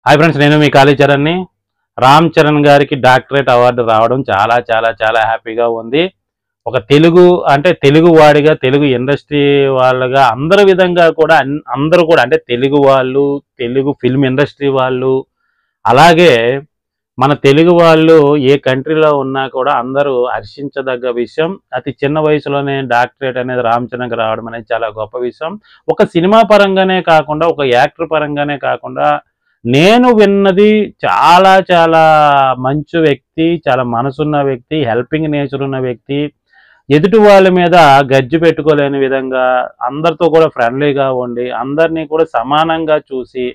Hi friends, నేను మీ కాళీ చరణ్ని. రామ్ చరణ్ గారికి doctorate award రావడం చాలా చాలా చాలా హ్యాపీగా ఉంది. ఒక తెలుగు వాడిగా, తెలుగు ఇండస్ట్రీ వాళ్ళగా అందరి విధంగా కూడా అందరూ కూడా అంటే తెలుగు వాళ్ళు, తెలుగు ఫిల్మ్ ఇండస్ట్రీ వాళ్ళు, అలాగే మన తెలుగు వాళ్ళు ఏ కంట్రీలో ఉన్నా కూడా అందరూ హర్షించదగ్గ విషయం. అతి చిన్న వయసులోనే డాక్టరేట్ అనేది రామ్ చరణ్కి రావడం అనేది చాలా గొప్ప విషయం. ఒక సినిమా పరంగానే కాకుండా, ఒక యాక్టర్ పరంగానే కాకుండా, నేను విన్నది చాలా చాలా మంచి వ్యక్తి, చాలా మనసున్న వ్యక్తి, హెల్పింగ్ నేచర్ ఉన్న వ్యక్తి, ఎదుటి వాళ్ళ మీద గజ్జి పెట్టుకోలేని విధంగా అందరితో కూడా ఫ్రెండ్లీగా ఉండి, అందరినీ కూడా సమానంగా చూసి,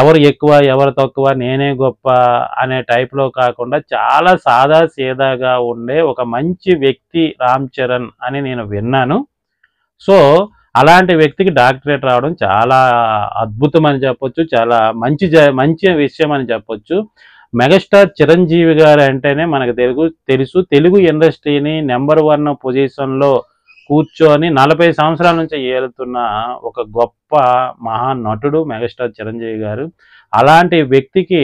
ఎవరు ఎక్కువ ఎవరు తక్కువ నేనే గొప్ప అనే టైప్లో కాకుండా చాలా సాదా సీదాగా ఉండే ఒక మంచి వ్యక్తి రామ్ చరణ్ అని నేను విన్నాను. సో అలాంటి వ్యక్తికి డాక్టరేట్ రావడం చాలా అద్భుతం అని చెప్పొచ్చు. చాలా మంచి విషయం అని చెప్పొచ్చు. మెగాస్టార్ చిరంజీవి గారు అంటేనే మనకు తెలుసు. తెలుగు ఇండస్ట్రీని నెంబర్ 1 పొజిషన్లో కూర్చొని 40 సంవత్సరాల నుంచి ఏలుతున్న ఒక గొప్ప మహానటుడు మెగాస్టార్ చిరంజీవి గారు. అలాంటి వ్యక్తికి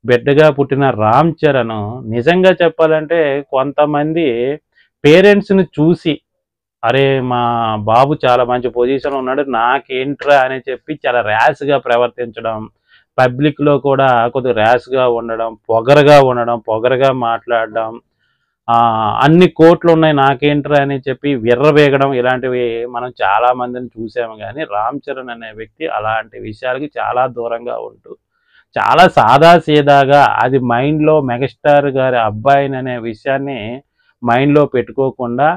బిడ్డగా పుట్టిన రామ్ చరణ్ నిజంగా చెప్పాలంటే కొంతమంది పేరెంట్స్ని చూసి, అరే మా బాబు చాలా మంచి పొజిషన్ ఉన్నాడు, నాకేంట్రా అని చెప్పి చాలా ర్యాష్గా ప్రవర్తించడం, పబ్లిక్లో కూడా కొద్దిగా ర్యాష్గా ఉండడం, పొగరగా మాట్లాడడం, అన్ని కోట్లు ఉన్నాయి నాకేంట్రా అని చెప్పి విర్రవేగడం, ఇలాంటివి మనం చాలా మందిని చూసాము. కానీ రామ్ చరణ్ అనే వ్యక్తి అలాంటి విషయాలకి చాలా దూరంగా ఉంటూ, చాలా సాదా సీదాగా, అది మైండ్లో మెగాస్టార్ గారి అబ్బాయిని అనే విషయాన్ని మైండ్లో పెట్టుకోకుండా,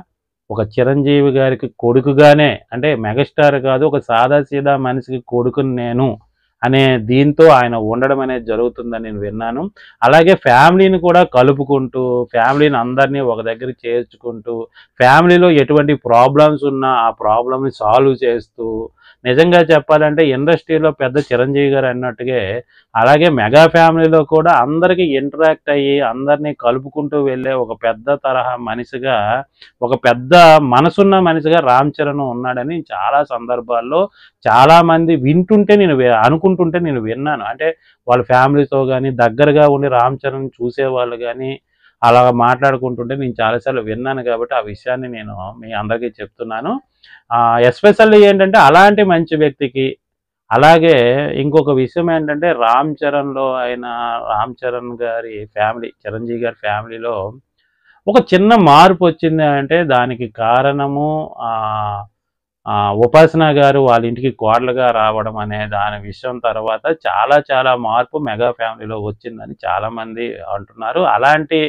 ఒక చిరంజీవి గారికి కొడుకుగానే, అంటే మెగాస్టార్ కాదు, ఒక సాదా సీదా మనిషికి కొడుకుని నేను అనే దీంతో ఆయన ఉండడం అనేది జరుగుతుందని నేను విన్నాను. అలాగే ఫ్యామిలీని కూడా కలుపుకుంటూ, ఫ్యామిలీని అందరినీ ఒక దగ్గర చేర్చుకుంటూ, ఫ్యామిలీలో ఎటువంటి ప్రాబ్లమ్స్ ఉన్నా ఆ ప్రాబ్లమ్ని సాల్వ్ చేస్తూ, నిజంగా చెప్పాలంటే ఇండస్ట్రీలో పెద్ద చిరంజీవి గారు అన్నట్టుగా అలాగే మెగా ఫ్యామిలీలో కూడా అందరికీ ఇంటరాక్ట్ అయ్యి అందరినీ కలుపుకుంటూ వెళ్ళే ఒక పెద్ద తరహా మనిషిగా, ఒక పెద్ద మనసున్న మనిషిగా రామ్ చరణ్ ఉన్నాడని చాలా సందర్భాల్లో చాలామంది అనుకుంటుంటే నేను విన్నాను. అంటే వాళ్ళ ఫ్యామిలీతో కానీ దగ్గరగా ఉండి రామ్ చరణ్ చూసేవాళ్ళు కానీ అలా మాట్లాడుకుంటుంటే నేను చాలాసార్లు విన్నాను. కాబట్టి ఆ విషయాన్ని నేను మీ అందరికీ చెప్తున్నాను. ఎస్పెషల్లీ ఏంటంటే అలాంటి మంచి వ్యక్తికి, అలాగే ఇంకొక విషయం ఏంటంటే రామ్ చరణ్ గారి ఫ్యామిలీ, చిరంజీవి గారి ఫ్యామిలీలో ఒక చిన్న మార్పు వచ్చింది అంటే దానికి కారణము ఉపాసన గారు వాళ్ళ ఇంటికి కోడలుగా రావడం అనే దాని విషయం తర్వాత చాలా చాలా మార్పు మెగా ఫ్యామిలీలో వచ్చిందని చాలామంది అంటున్నారు. అలాంటి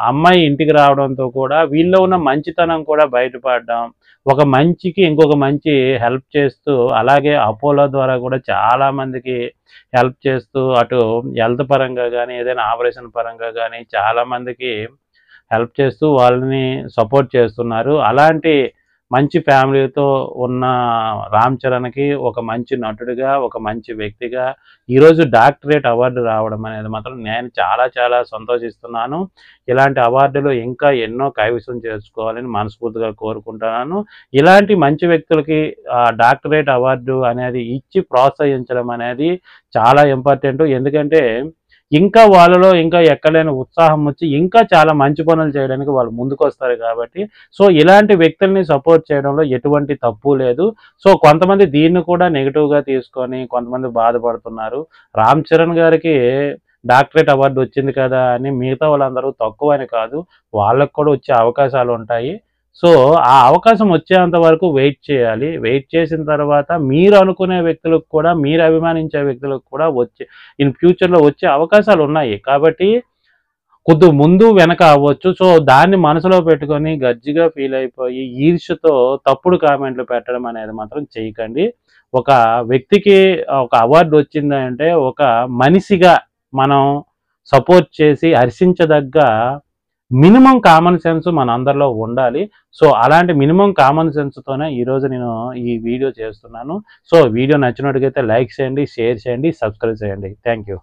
అమ్మాయి ఇంటికి రావడంతో కూడా వీళ్ళలో ఉన్న మంచితనం కూడా బయటపడడం, ఒక మంచికి ఇంకొక మంచి హెల్ప్ చేస్తూ, అలాగే అపోలో ద్వారా కూడా చాలామందికి హెల్ప్ చేస్తూ, అటు హెల్త్ పరంగా కానీ ఏదైనా ఆపరేషన్ పరంగా కానీ చాలామందికి హెల్ప్ చేస్తూ వాళ్ళని సపోర్ట్ చేస్తున్నారు. అలాంటి మంచి ఫ్యామిలీతో ఉన్న రామ్ చరణ్కి ఒక మంచి నటుడిగా, ఒక మంచి వ్యక్తిగా ఈరోజు డాక్టరేట్ అవార్డు రావడం అనేది మాత్రం నేను చాలా చాలా సంతోషిస్తున్నాను. ఇలాంటి అవార్డులు ఇంకా ఎన్నో కైవసం చేసుకోవాలని మనస్ఫూర్తిగా కోరుకుంటున్నాను. ఇలాంటి మంచి వ్యక్తులకి డాక్టరేట్ అవార్డు అనేది ఇచ్చి ప్రోత్సహించడం అనేది చాలా ఇంపార్టెంట్. ఎందుకంటే ఇంకా వాళ్ళలో ఇంకా ఎక్కలేని ఉత్సాహం వచ్చి ఇంకా చాలా మంచి పనులు చేయడానికి వాళ్ళు ముందుకొస్తారు కాబట్టి, సో ఇలాంటి వ్యక్తుల్ని సపోర్ట్ చేయడంలో ఎటువంటి తప్పు లేదు. సో కొంతమంది దీన్ని కూడా నెగిటివ్గా తీసుకొని కొంతమంది బాధపడుతున్నారు. రామ్ చరణ్ గారికి డాక్టరేట్ అవార్డు వచ్చింది కదా అని మిగతా వాళ్ళందరూ తక్కువ అని కాదు, వాళ్ళకు కూడా వచ్చే అవకాశాలు ఉంటాయి. సో ఆ అవకాశం వచ్చేంత వరకు వెయిట్ చేయాలి. వెయిట్ చేసిన తర్వాత మీరు అనుకునే వ్యక్తులకు కూడా, మీరు అభిమానించే వ్యక్తులకు కూడా ఇన్ ఫ్యూచర్లో వచ్చే అవకాశాలు ఉన్నాయి. కాబట్టి కొద్ది ముందు వెనక అవ్వచ్చు. సో దాన్ని మనసులో పెట్టుకొని గజ్జిగా ఫీల్ అయిపోయి ఈర్ష్యతో తప్పుడు కామెంట్లు పెట్టడం అనేది మాత్రం చేయకండి. ఒక వ్యక్తికి ఒక అవార్డు వచ్చిందంటే ఒక మనిషిగా మనం సపోర్ట్ చేసి హర్షించదగ్గ మినిమం కామన్ సెన్స్ మన అందరిలో ఉండాలి. సో అలాంటి మినిమం కామన్ సెన్స్తోనే ఈరోజు నేను ఈ వీడియో చేస్తున్నాను. సో వీడియో నచ్చినట్టుగైతే లైక్ చేయండి, షేర్ చేయండి, సబ్స్క్రైబ్ చేయండి. Thank you.